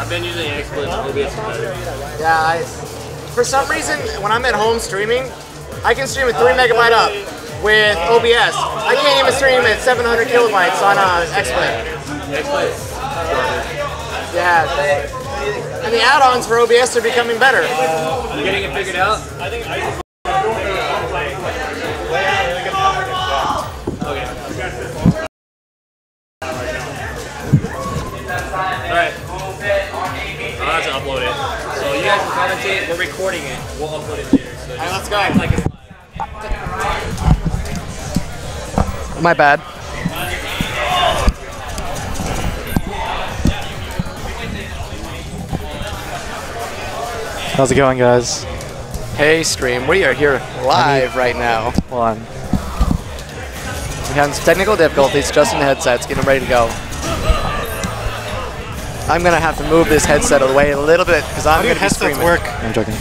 I've been using XSplit, OBS is better. Yeah, for some reason, when I'm at home streaming, I can stream at 3 megabyte up with OBS. I can't even stream at 700 kilobytes on XSplit. Yeah, and the add-ons for OBS are becoming better. You getting it figured out? Alright. I'll have to upload it. So you guys can commentate, we're recording it, we'll upload it later. So Alright, let's go. Like it's My bad. How's it going, guys? Hey stream, we are here live right now. Hold on. We're having some technical difficulties, just in the headsets, getting ready to go. I'm gonna have to move this headset away a little bit because I'm gonna be screaming. Work? I'm joking.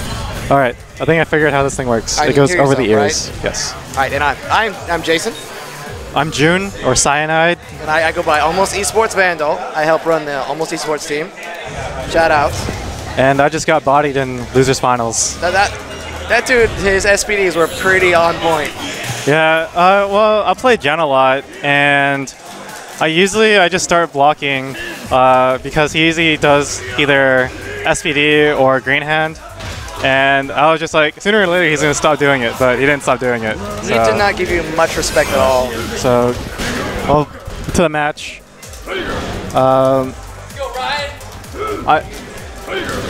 All right, I think I figured out how this thing works. I it goes over the yourself, ears. right? Yes. All right, and I'm Jason. I'm June, or Cyanide. And I go by Almost Esports Vandal. I help run the Almost Esports team. Shout out. And I just got bodied in losers finals. Now that dude, his SPDs were pretty on point. Yeah. Well, I play Jen a lot, and I just start blocking because he usually does either SPD or green hand. And I was just like, sooner or later he's going to stop doing it, but he didn't stop doing it. He did not give you much respect at all. So, well, to the match.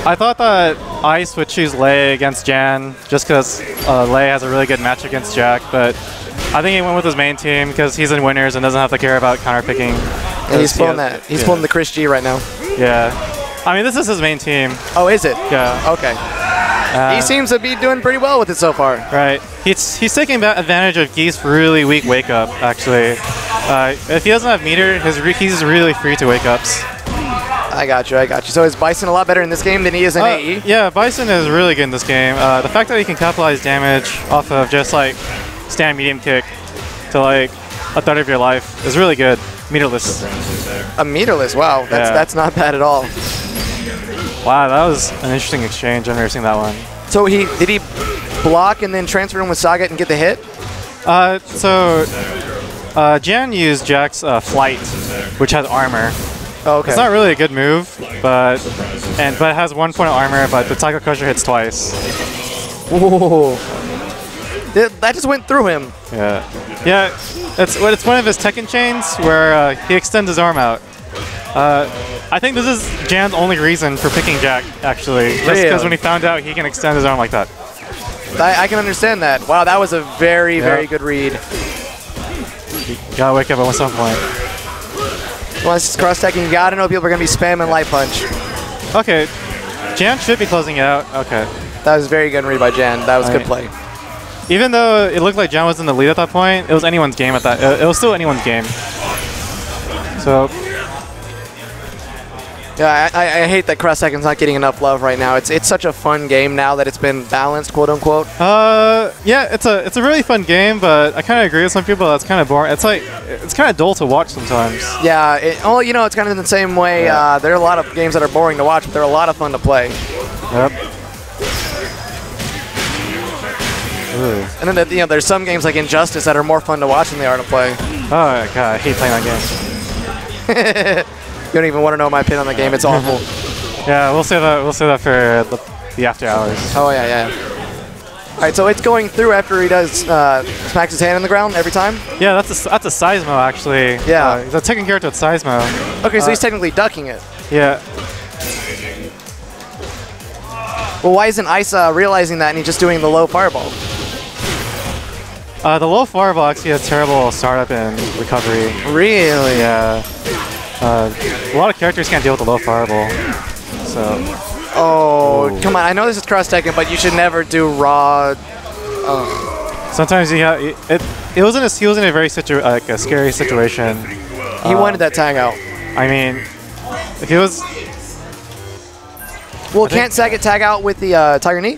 I thought that Ice would choose Lei against Jan just because Lei has a really good match against Jack, but I think he went with his main team because he's in winners and doesn't have to care about counter picking. And he's pulling that. He's pulling the Chris G right now. Yeah. I mean, this is his main team. Oh, is it? Yeah. Okay. He seems to be doing pretty well with it so far. Right. He's taking advantage of Gee's really weak wake up, actually. If he doesn't have meter, he's really free to wake ups. I got you. So is Bison a lot better in this game than he is in AE? Yeah, Bison is really good in this game. The fact that he can capitalize damage off of just like stand medium kick to like a third of your life is really good. Meterless. A meterless? Wow, that's not bad at all. Wow, that was an interesting exchange. I've never seen that one. So did he block and then transfer him with Sagat and get the hit? Jan used Jack's flight, which has armor. Oh, okay. It's not really a good move, but it has 1 point of armor, but the Taiko Crusher hits twice. Whoa. That just went through him. Yeah. Yeah, it's one of his Tekken chains where he extends his arm out. I think this is Jan's only reason for picking Jack, actually. Just because when he found out he can extend his arm like that. I can understand that. Wow, that was a very, very good read. You gotta wake up at some point. Once it's cross-teching, you gotta know people are gonna be spamming Light Punch. Okay, Jan should be closing it out. Okay. That was very good read by Jan. That was a good play. Even though it looked like Jan was in the lead at that point, it was anyone's game at that. It was still anyone's game. So. Yeah, I hate that Cross Tekken's not getting enough love right now. It's such a fun game now that it's been balanced, quote unquote. Yeah, it's a really fun game, but I kind of agree with some people. That's kind of boring. It's kind of dull to watch sometimes. Yeah, it's kind of in the same way. Yeah. There are a lot of games that are boring to watch, but they're a lot of fun to play. Yep. Ooh. And then there's some games like Injustice that are more fun to watch than they are to play. Oh god, I hate playing that game. You don't even want to know my opinion on the game. It's awful. Yeah, we'll say that for the after hours. Oh yeah. All right, so it's going through after he does smacks his hand on the ground every time. Yeah, that's a Seismo actually. Yeah, he's a Tekken character with Seismo. Okay, so he's technically ducking it. Yeah. Well, why isn't Ice realizing that and he's just doing the low fireball? The low fireball actually has terrible startup and recovery. Really? Yeah. A lot of characters can't deal with the low fireball. So. Oh, come on! I know this is cross Tekken, but you should never do raw. Sometimes he was in a very a scary situation. He wanted that tag out. I mean, if he was. Well, can't Sagat tag out with the Tiger Knee?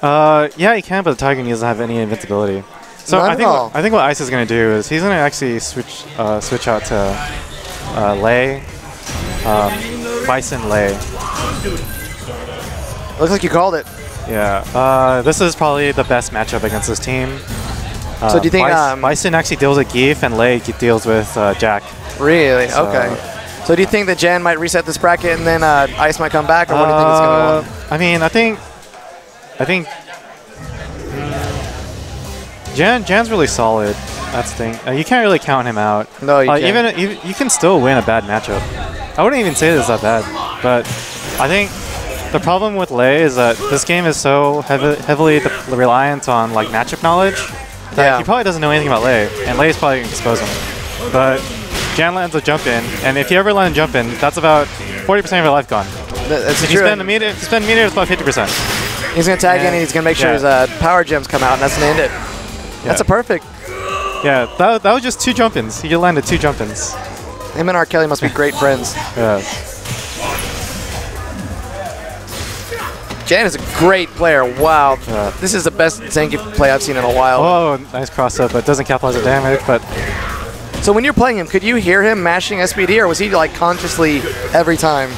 Yeah, he can, but the Tiger Knee doesn't have any invincibility. So I think what Ice is gonna do is he's gonna actually switch out to Lei. Bison Lei. Looks like you called it. Yeah. This is probably the best matchup against this team. So do you think Bison actually deals with Geef and Lei deals with Jack? Really? So, okay. So do you think that Jan might reset this bracket and then Ice might come back, or what do you think it's going to go on? I mean, I think Jan's really solid. That's the thing. You can't really count him out. No, you can't. Even you can still win a bad matchup. I wouldn't even say this is that bad, but I think the problem with Lei is that this game is so heavily reliant on like matchup knowledge that he probably doesn't know anything about Lei, and Lei's probably going to expose him. But Jan lands a jump in, and if you ever land a jump in, that's about 40% of your life gone. That's if you spend a meter, it's about 50%. He's going to tag in, and he's going to make sure his power gems come out, and that's going to end it. That's a perfect. Yeah, that was just 2 jump-ins. He landed 2 jump-ins. Him and R. Kelly must be great friends. Yeah. Jan is a great player. Wow. Yeah. This is the best Zangief play I've seen in a while. Oh, nice cross-up, but doesn't capitalize the damage. But so when you're playing him, could you hear him mashing SPD, or was he like consciously every time?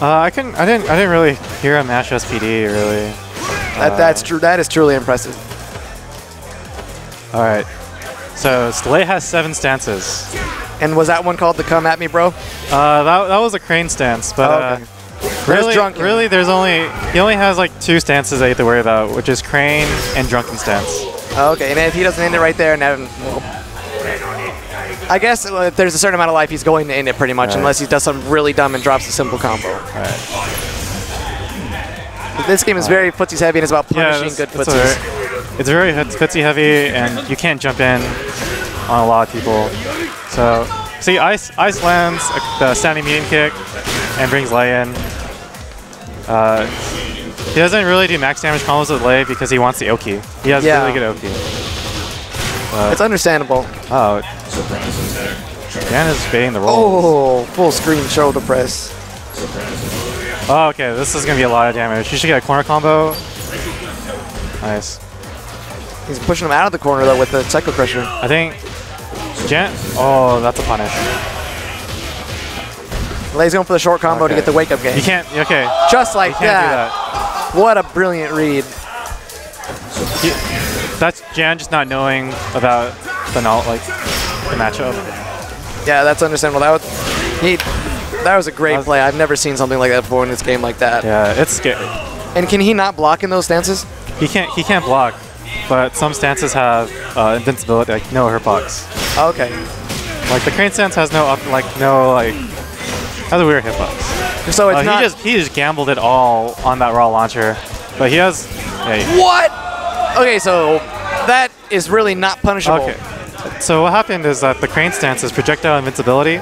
I didn't really hear him mash SPD really. That's true. That is truly impressive. All right. So Lei has 7 stances. And was that one called the "Come at Me, bro"? That was a crane stance, but really, he only has like 2 stances that you have to worry about, which is crane and drunken stance. Okay, and if he doesn't end it right there, then I guess if there's a certain amount of life, he's going to end it pretty much, unless he does something really dumb and drops a simple combo. This game is very footsies heavy, and it's about punishing good footsies. It's very footsie heavy, and you can't jump in on a lot of people. So, see, Ice lands the standing medium kick and brings Lei in. He doesn't really do max damage combos with Lei because he wants the Oki. He has really good Oki. It's understandable. Oh, Jan is baiting the roll. Oh, full screen shoulder press. Oh, okay, this is going to be a lot of damage. You should get a corner combo. Nice. He's pushing him out of the corner, though, with the Psycho Crusher. I think Jan... Oh, that's a punish. Lei's going for the short combo to get the wake-up game. You can't... Okay. Just like you can't do that. What a brilliant read. That's Jan just not knowing about the matchup. Yeah, that's understandable. That was a great play. I've never seen something like that before in this game like that. Yeah, it's scary. And can he not block in those stances? He can't block, but some stances have invincibility, like no hitbox. Oh, okay. Like the crane stance has has a weird hitbox. So it's not. He just gambled it all on that raw launcher, but he has. Yeah, what? Okay, so that is really not punishable. Okay. So what happened is that the crane stance has projectile invincibility,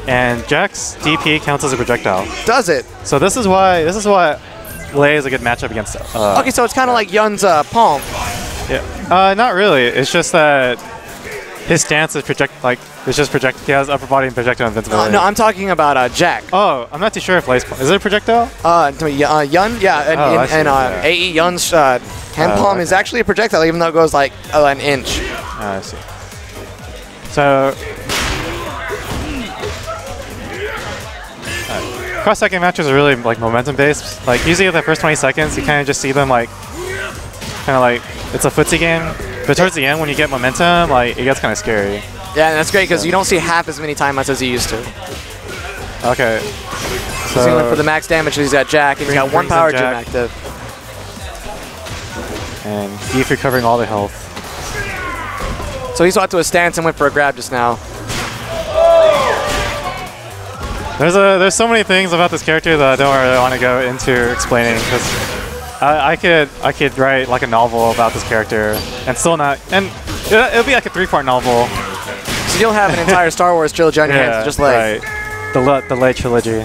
and Jack's DP counts as a projectile. Does it? So this is why Lei is a good matchup against. Okay, so it's kind of like Yun's palm. Yeah. Not really. It's just that his stance is He has upper body and projectile invincibility. No, I'm talking about Jack. Oh, I'm not too sure if Lei's is it a projectile? Yun, yeah, and AE Yun's hand palm is actually a projectile, even though it goes like an inch. I see. So. Cross-second matches are really like momentum-based. Like usually the first 20 seconds, you kind of just see them like it's a footsie game. But towards the end, when you get momentum, like it gets kind of scary. Yeah, and that's great because you don't see half as many timeouts as you used to. Okay. So he's going for the max damage. He's got Jack, and he's got 1 power gem active. And Geef recovering all the health. So he swat to a stance and went for a grab just now. There's so many things about this character that I don't really want to go into explaining because I could write like a novel about this character and still not, and it'll be like a 3-part novel. So you'll have an entire Star Wars trilogy on your hands, just like the Lei trilogy.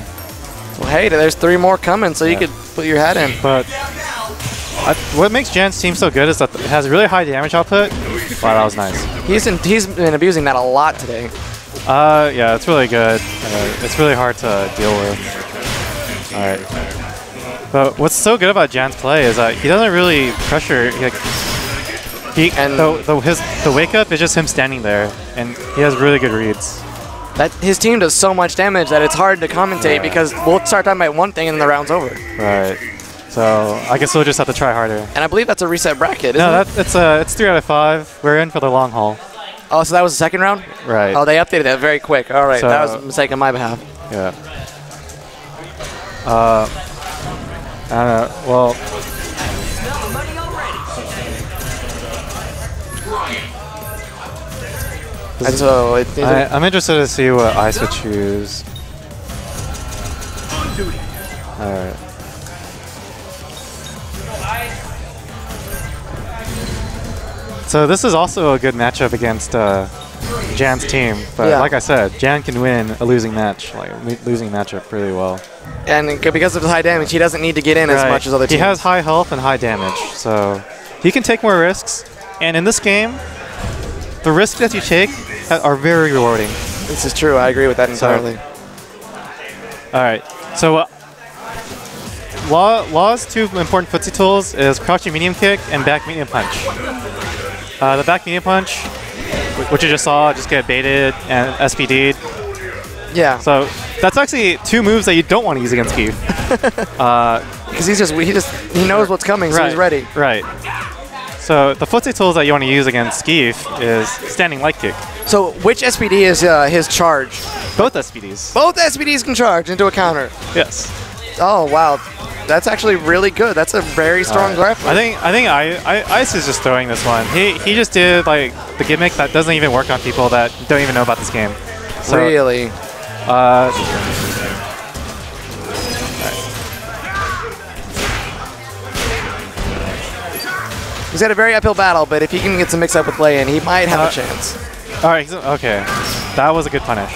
Well, hey, there's 3 more coming, so you could put your hat in. But what makes Jan's team so good is that it has really high damage output. Wow, that was nice. He's been abusing that a lot today. Yeah, it's really good. It's really hard to deal with. All right. But what's so good about Jan's play is that he doesn't really pressure. The wake up is just him standing there, and he has really good reads. That his team does so much damage that it's hard to commentate because we'll start talking about one thing and then the round's over. Right. So I guess we'll just have to try harder. And I believe that's a reset bracket, isn't No, it? it's 3 out of 5. We're in for the long haul. Oh, so that was the second round? Right. Oh, they updated that very quick. All right, So, that was a mistake on my behalf. Yeah. I don't know. Well. And so I'm interested to see what Ice would choose. Alright. So this is also a good matchup against Jan's team, but like I said, Jan can win a losing match, like losing matchup really well. And because of the high damage, he doesn't need to get in as much as other teams. He has high health and high damage, so he can take more risks. And in this game, the risks that you take are very rewarding. This is true. I agree with that entirely. All right. So Law's two important footsie tools is crouching medium kick and back medium punch. The back medium punch, which you just saw, just get baited and SPD'd. Yeah. So that's actually two moves that you don't want to use against Keith. Because he knows what's coming, so he's ready. Right. So the footsie tools that you want to use against Skeef is standing light kick. So which SPD is his charge? Both SPDs. Both SPDs can charge into a counter. Yes. Oh wow, that's actually really good. That's a very strong grappler. I think Ice is just throwing this one. He just did like the gimmick that doesn't even work on people that don't even know about this game. So, really? He's had a very uphill battle, but if he can get some mix up with lay-in, he might have a chance. All right, okay, that was a good punish.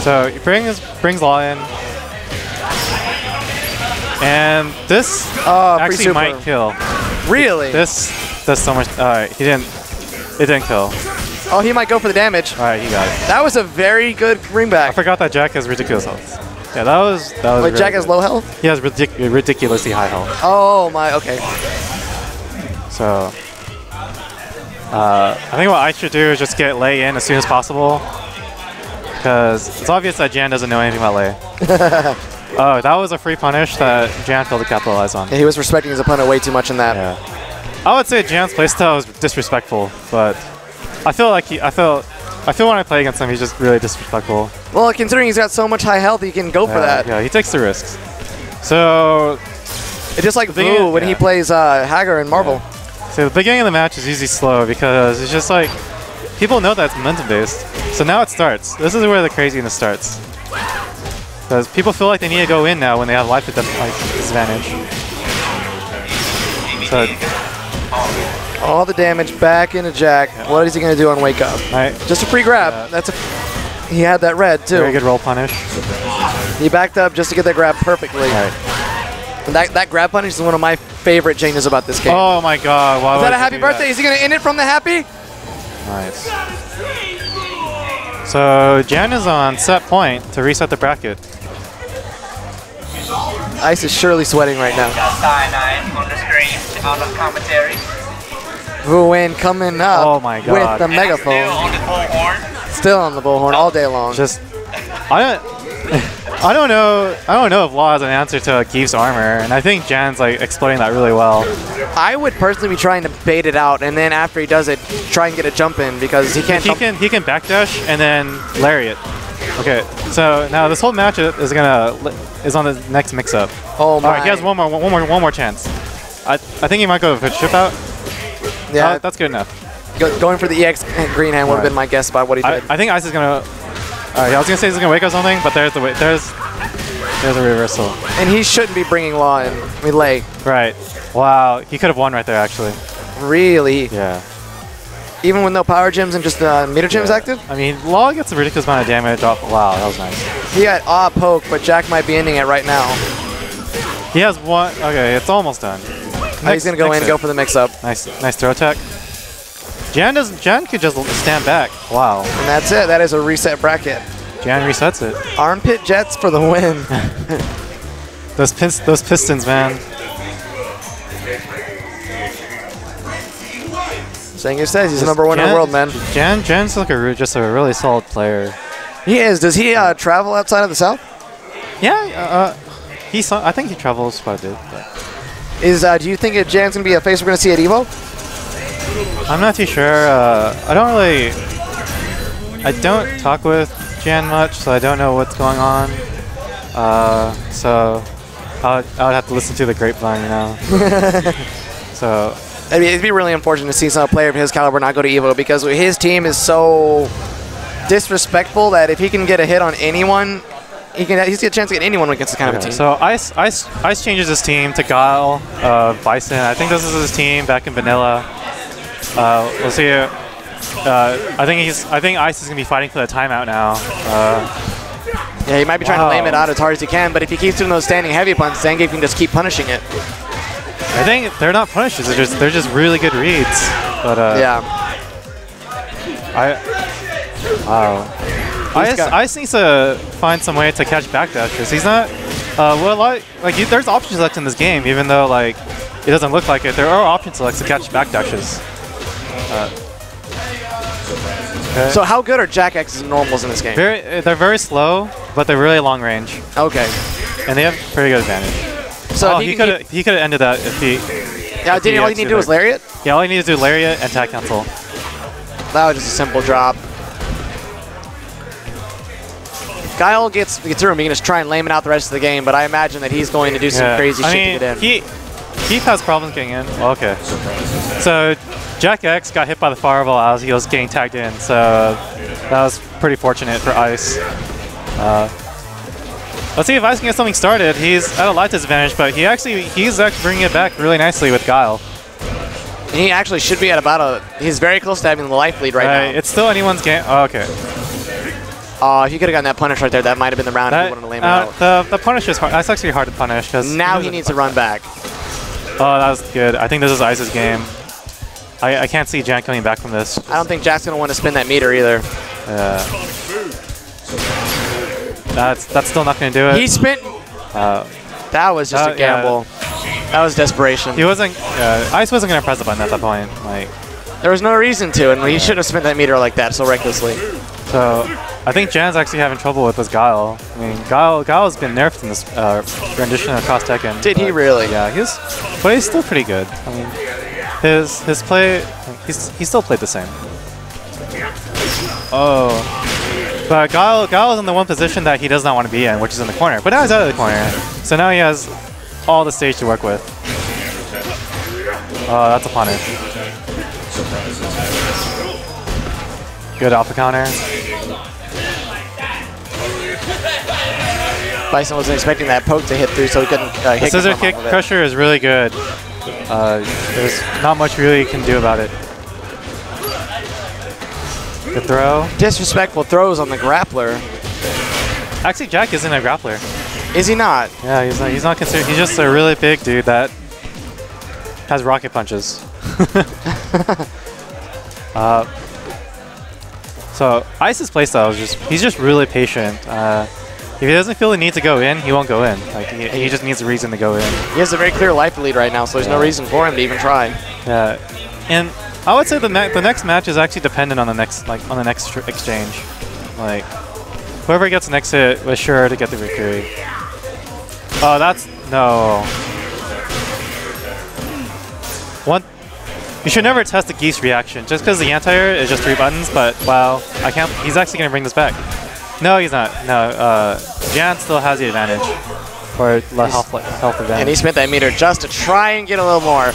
So he brings Law in, and this actually might kill. Really? This does so much. All right, it didn't kill. Oh, he might go for the damage. All right, he got it. That was a very good ring back. I forgot that Jack has ridiculous health. Yeah, that was. Wait, really Jack has good. low health? He has ridiculously high health. Oh my, okay. So, I think what I should do is just get Lei in as soon as possible, because it's obvious that Jan doesn't know anything about Lei. Oh, that was a free punish that Jan failed to capitalize on. Yeah, he was respecting his opponent way too much in that. Yeah. I would say Jan's playstyle is disrespectful, but I feel like I feel when I play against him, he's just really disrespectful. Well, considering he's got so much high health, he can go for that. Yeah, he takes the risks. So, it's just like Vu when he plays Hagar in Marvel. Yeah. So the beginning of the match is usually slow because it's just like, people know that it's momentum based. So now it starts. This is where the craziness starts. Because people feel like they need to go in now when they have life disadvantage. So, all the damage back into Jack. Yeah. What is he going to do on wake up? Just a free grab. He had that red too. Very good roll punish. He backed up just to get that grab perfectly. And that grab punish is one of my favorite changes about this game. Oh my god. Why is that a happy birthday? Is he going to end it from the happy? Nice. So Jan is on set point to reset the bracket. Ice is surely sweating right now. Cyanide on the screen, on the commentary. Vu Win coming up with the megaphone. Still on the bullhorn. Still on the bullhorn all day long. Just, I don't know if Law has an answer to Geef's armor, and I think Jan's like explaining that really well. I would personally be trying to bait it out, and then after he does it, try and get a jump in because he can't. He can backdash and then lariat. Okay, so now this whole match is on the next mix-up. Oh my! All right, he has one more chance. I think he might go for chip out. Yeah, that's good enough. Going for the EX green hand would have been my guess by what he did. I think Ice is gonna. Alright, I was gonna say he's gonna wake up something, but there's a reversal. And he shouldn't be bringing Law in. I mean, Lei. Right. Wow, he could have won right there actually. Really? Yeah. Even with no power gems and just meter gems active? I mean, Law gets a ridiculous amount of damage off. Wow, that was nice. He got poke, but Jack might be ending it right now. He has one. Okay, it's almost done. He's gonna go in and go for the mix-up. Nice throw attack. Jan could just stand back. Wow. And that's it. That is a reset bracket. Jan resets it. Armpit Jets for the win. those pistons, man. Sanger says he's number one in the world, man. Jan's like just a really solid player. He is. Does he travel outside of the South? Yeah, I think he travels quite a bit. But. Do you think Jan's going to be a face we're going to see at EVO? I'm not too sure. I don't talk with Jan much, so I don't know what's going on. So I would have to listen to the grapevine, you know. So I mean, it'd be really unfortunate to see some player of his caliber not go to EVO because his team is so disrespectful that if he can get a hit on anyone, he's got a chance to get anyone against this kind of a team. So Ice changes his team to Guile, Bison. I think this is his team back in Vanilla. We'll see. I think Ice is gonna be fighting for the timeout now. Yeah, he might be trying to lame it out as hard as he can, but if he keeps doing those standing heavy punts, Zangief can just keep punishing it. I think they're not punishes. They're just really good reads. But yeah. Ice needs to find some way to catch backdashes. He's not there's option select in this game, even though like it doesn't look like it. There are option selects to catch backdashes. Okay. So how good are Jack X's normals in this game? They're very slow, but they're really long range. Okay. And they have pretty good advantage. So he could have ended that if he. Yeah, didn't all you need to do was Lariat? Yeah, all you need to do Lariat and tag cancel. That was just a simple drop. Guile gets through him. He can just try and lame it out the rest of the game, but I imagine that he's going to do some crazy shit to get in. Keith has problems getting in. Well, okay. So Jack X got hit by the fireball as he was getting tagged in, so that was pretty fortunate for Ice. Let's see if Ice can get something started. He's at a light disadvantage, but he's actually bringing it back really nicely with Guile. And he actually should be at about he's very close to having the life lead right now. It's still anyone's game. Oh, okay. If you could have gotten that punish right there, that might have been the round if you wanted to lame it out. The punish is hard. That's actually hard to punish. Now he needs to run back. Oh, that was good. I think this is Ice's game. I can't see Jan coming back from this. I don't think Jack's going to want to spin that meter either. Yeah. That's still not going to do it. He spent. That was just a gamble. Yeah. That was desperation. He wasn't. Ice wasn't going to press the button at that point. Like, there was no reason to, and he shouldn't have spent that meter like that so recklessly. So I think Jan's actually having trouble with this Guile. I mean, Guile's been nerfed in this rendition of Cross Tekken. Did he really? Yeah, but he's still pretty good. I mean, his play, he still played the same. Oh, but Guile's in the one position that he does not want to be in, which is in the corner. But now he's out of the corner, so now he has all the stage to work with. Oh, that's a punish. Good alpha counter. Bison wasn't expecting that poke to hit through, so he couldn't hit. The scissor kick pressure is really good. There's not much really you can do about it. Good throw. Disrespectful throws on the grappler. Actually, Jack isn't a grappler. Is he not? Yeah, he's not considered. He's just a really big dude that has rocket punches. So Ice's playstyle is he's just really patient. If he doesn't feel the need to go in, he won't go in. Like he just needs a reason to go in. He has a very clear life lead right now, so there's no reason for him to even try. Yeah, and I would say the next match is actually dependent on the next exchange. Like whoever gets next hit was sure to get the victory. Oh, that's no. You should never test the Geese reaction just because the anti-air is just 3 buttons. But wow, I can't. He's actually gonna bring this back. No, he's not. No, Jan still has the advantage, or health advantage. And he spent that meter just to try and get a little more.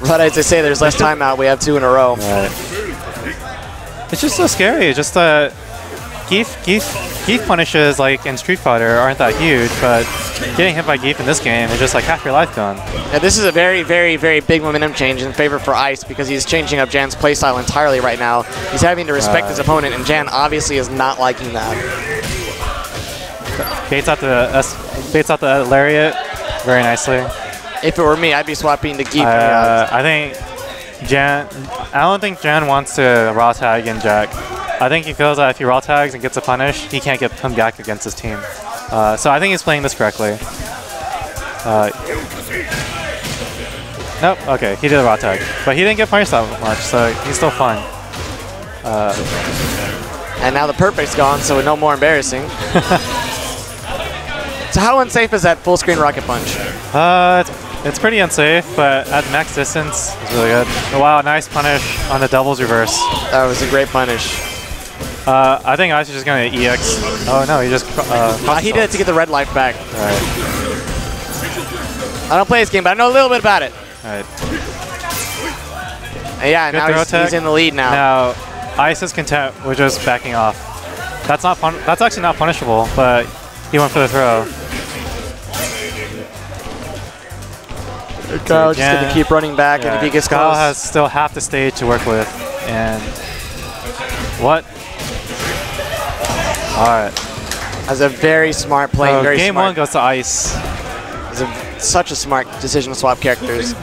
But as I say, there's less timeout. We have 2 in a row. Right. It's just so scary. Just Geef punishes like in Street Fighter aren't that huge, but getting hit by Geef in this game is just like half your life gone. Yeah, this is a very, very, very big momentum change in favor for Ice because he's changing up Jan's playstyle entirely right now. He's having to respect his opponent, and Jan obviously is not liking that. Baits out the lariat very nicely. If it were me, I'd be swapping to Geef. I don't think Jan wants to raw tag in Jack. I think he feels that if he raw tags and gets a punish, he can't come back against his team. So I think he's playing this correctly. Nope, okay, he did a raw tag. But he didn't get punished that much, so he's still fine. And now the perfect's gone, so no more embarrassing. So how unsafe is that full screen rocket punch? It's pretty unsafe, but at max distance, it's really good. Oh, wow, nice punish on the doubles reverse. That was a great punish. I think Ice is just going to EX. Oh no, he just he did it to get the red life back. Alright. I don't play this game, but I know a little bit about it. Alright. And yeah, Good now he's in the lead now. Now, Ice is content with just backing off. That's actually not punishable, but he went for the throw. Kyle's just going to keep running back, and if he gets Kyle close. has still half the stage to work with, and what? All right. That's a very smart play. Very game smart. 1 goes to Ice. It's such a smart decision to swap characters.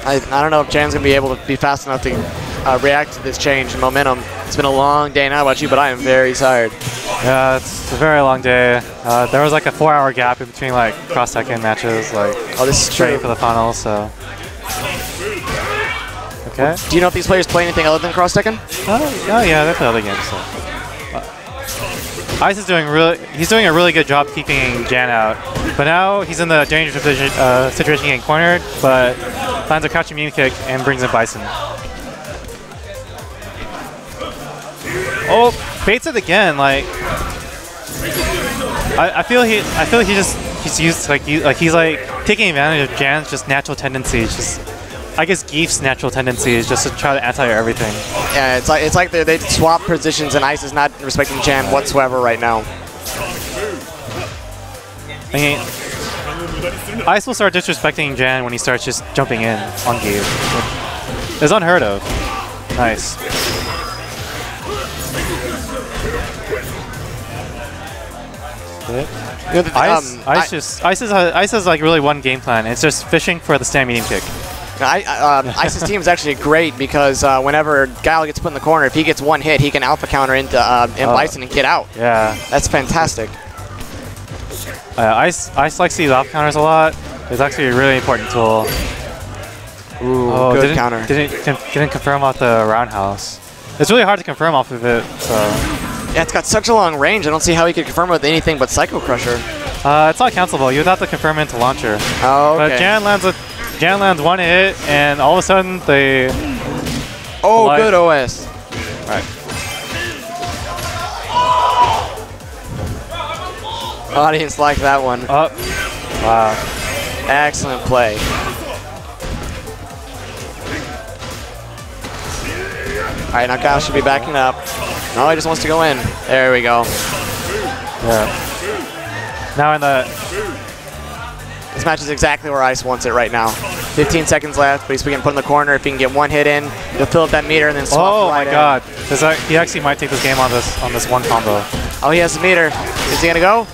I don't know if Jan's going to be able to be fast enough to react to this change in momentum. It's been a long day. I don't know about you, but I am very tired. Yeah, it's a very long day. There was like a 4-hour gap in between like cross Tekken matches, like this is true for the finals. So, okay. Do you know if these players play anything other than cross Tekken? Oh yeah, they play other games. So. Ice is doing a really good job keeping Jan out, but now he's in the dangerous situation getting cornered, but lands a crouching meme kick and brings in Bison. Oh, baits it again. Like I feel he's taking advantage of Jan's just natural tendencies. Just I guess Geef's natural tendencies just to try to anti everything. Yeah, it's like they swap positions, and Ice is not respecting Jan whatsoever right now. I mean, Ice will start disrespecting Jan when he starts just jumping in on Geef. It's unheard of. Nice. Ice has like really one game plan. It's just fishing for the stand medium kick. Ice's team is actually great because whenever Guile gets put in the corner, if he gets one hit, he can alpha counter into Bison and get out. Yeah, that's fantastic. Ice likes these off counters a lot. It's actually a really important tool. Ooh, good counter. Didn't confirm off the roundhouse. It's really hard to confirm off of it. So. Yeah, it's got such a long range. I don't see how he could confirm with anything but Psycho Crusher. It's not cancelable. You would have to confirm into launcher. Oh, okay. But Jan lands one hit, and all of a sudden they. Oh, good OS. Right. Audience liked that one. Wow. Excellent play. All right, now Kyle should be backing up. No, he just wants to go in. There we go. Yeah. Now in the... This match is exactly where Ice wants it right now. 15 seconds left, but he's being put in the corner. If he can get one hit in, he'll fill up that meter and then swap right in. Oh my god. He actually might take this game on this one combo. Oh, he has the meter. Is he going to go?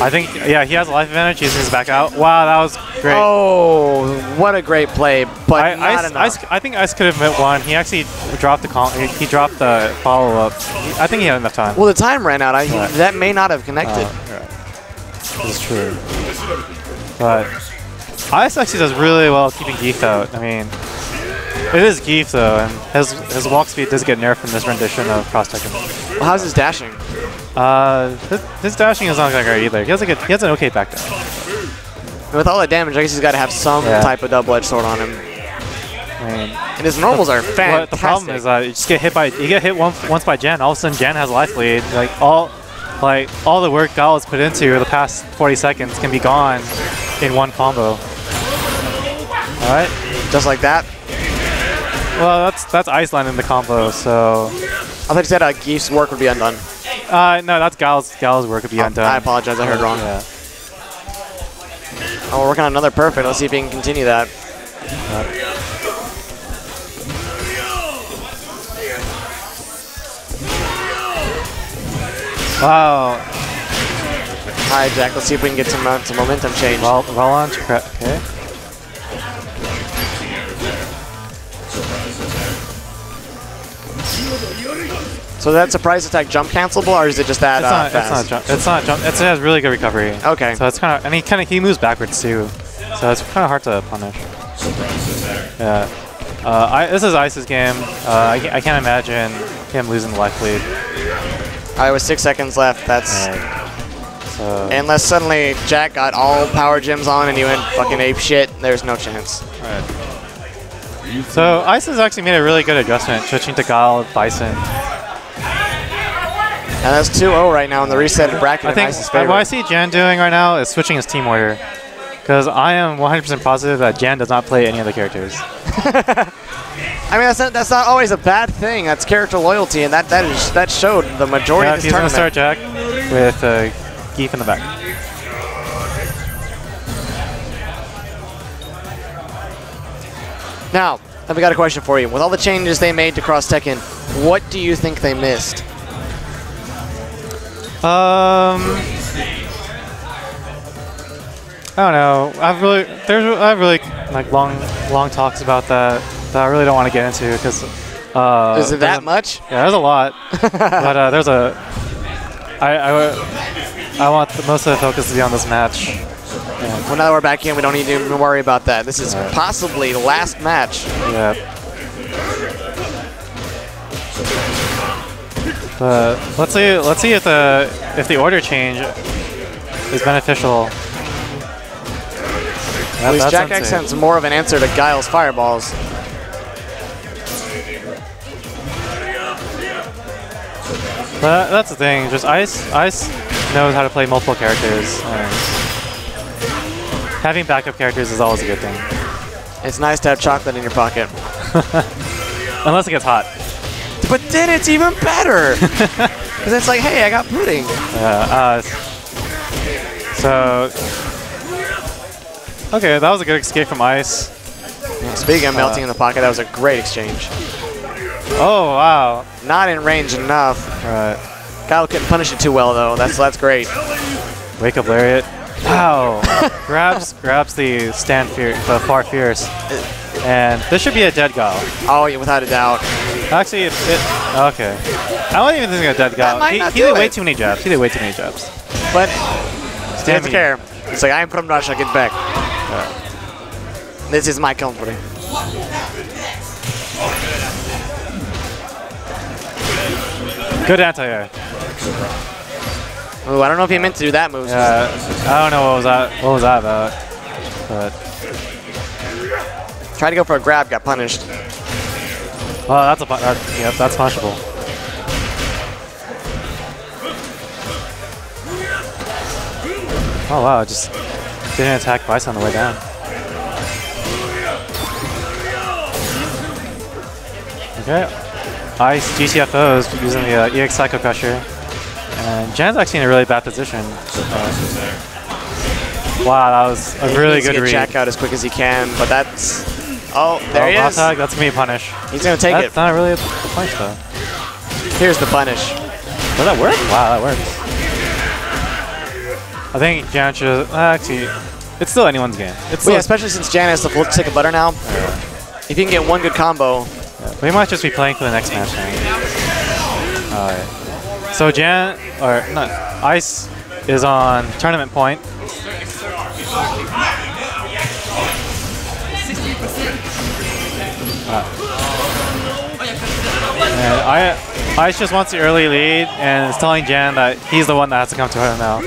I think, yeah, he has a life advantage. He's his back out. Wow, that was great. Oh, what a great play, but not enough. I think Ice could have hit one. He actually dropped the he dropped the follow-up. I think he had enough time. Well, the time ran out. That may not have connected. Right. This is true. But Ice actually does really well keeping Geef out. I mean, it is Geef though, and his walk speed does get nerfed from this rendition of Cross Tekken. Well, how's his dashing? His dashing is not that great either. He has an okay back dash. With all that damage, I guess he's got to have some type of double-edged sword on him. I mean, and his normals are fantastic. The problem is you just get hit once by Jan. All of a sudden, Jan has life lead. All the work Guile has put into the past 40 seconds can be gone in one combo. All right, just like that. Well, that's Iceland in the combo. So I thought you said Geef's work would be undone. No, that's Guile's work would be undone. I apologize, I heard wrong. Yeah. Oh, we're working on another perfect. Let's see if we can continue that. Wow. Alright, Jack, let's see if we can get some momentum change. Well on, okay. So is that surprise attack jump cancelable, or is it just that fast? It's not jump. It has really good recovery. Okay. So it's kind of, and he moves backwards too. So it's kind of hard to punish. Yeah. This is Ice's game. I can't imagine him losing the life lead. Alright, with 6 seconds left, that's... So Unless suddenly Jack got all power gems on and he went fucking ape shit, there's no chance. right. So Ice has actually made a really good adjustment, switching to Guile with Bison. And that's 2-0 right now in the resetted bracket. I think what I see Jan doing right now is switching his team order. Because I am 100% positive that Jan does not play any of the characters. I mean, that's not always a bad thing. That's character loyalty, and that showed the majority of this he's going to tournament. start Jack with Geef in the back. Now, we got a question for you. With all the changes they made to Cross Tekken, what do you think they missed? I don't know. I have really like long talks about that I really don't want to get into because. Is it that much? Yeah, there's a lot. But there's a. I want most of the focus to be on this match. And Well, now that we're back in, we don't need to even worry about that. This is possibly the last match. yeah. But let's see if the order change is beneficial. At least Jack X has more of an answer to Guile's fireballs. But that's the thing. Just Ice knows how to play multiple characters, and having backup characters is always a good thing. It's nice to have chocolate in your pocket. Unless it gets hot. But then it's even better! Because it's like, hey, I got pudding. So, okay, that was a good escape from Ice. Speaking of melting in the pocket, that was a great exchange. Oh, wow. Not in range enough. Right. Guile couldn't punish it too well, though. That's great. Wake up lariat. Wow. grabs the the far fierce. And this should be a dead Guile. Oh, yeah, without a doubt. Actually, okay. I wasn't even thinking of dead Guile. He did way too many jabs. He did way too many jabs. But he doesn't care. It's like, I am from Russia, get back. This is my company. Good anti-air. Ooh, I don't know if he meant to do that move. Yeah, I don't know what was that about. But tried to go for a grab, got punished. well, that's punishable. Oh wow, just didn't attack Bison on the way down. Okay. Ice GTFOs using the EX Psycho Crusher. And Jan's actually in a really bad position. Wow, that was a really good read. Jack out as quick as he can, but that's... Oh, there he is. Tag, that's me punish. He's going to take it. That's not really a punish, though. Here's the punish. Does that work? Wow, that works. I think Jan should... actually, it's still anyone's game. It's yeah, especially since Jan has the full stick of butter now. If you can get one good combo... we might just be playing for the next match now. Alright. So Jan, or not, Ice is on tournament point. And Ice just wants the early lead and is telling Jan that he's the one that has to come to her now.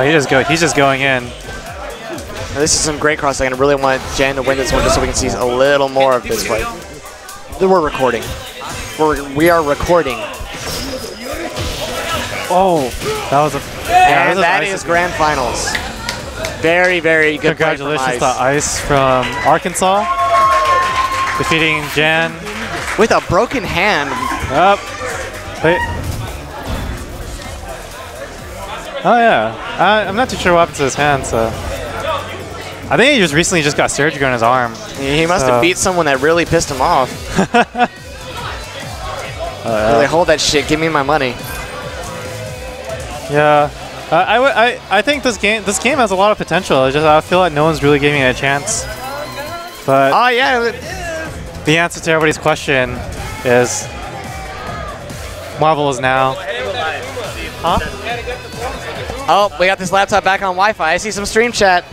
He's just going in. Now, this is some great cross. I really want Jan to win this one just so we can see a little more of this fight. We're recording. We are recording. Oh, that was a... And that is grand finals. Very, very good. Congratulations to Ice from Arkansas. Defeating Jan. With a broken hand. Up. Wait. Oh yeah. I'm not too sure what happened to his hand, so... I think he just recently got surgery on his arm. He must have beat someone that really pissed him off. Like, hold that shit, give me my money. Yeah. I think this game has a lot of potential. I feel like no one's really giving it a chance. But oh yeah. The answer to everybody's question is Marvel is now. Huh? Oh, we got this laptop back on Wi-Fi. I see some stream chat.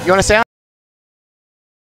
You want to say?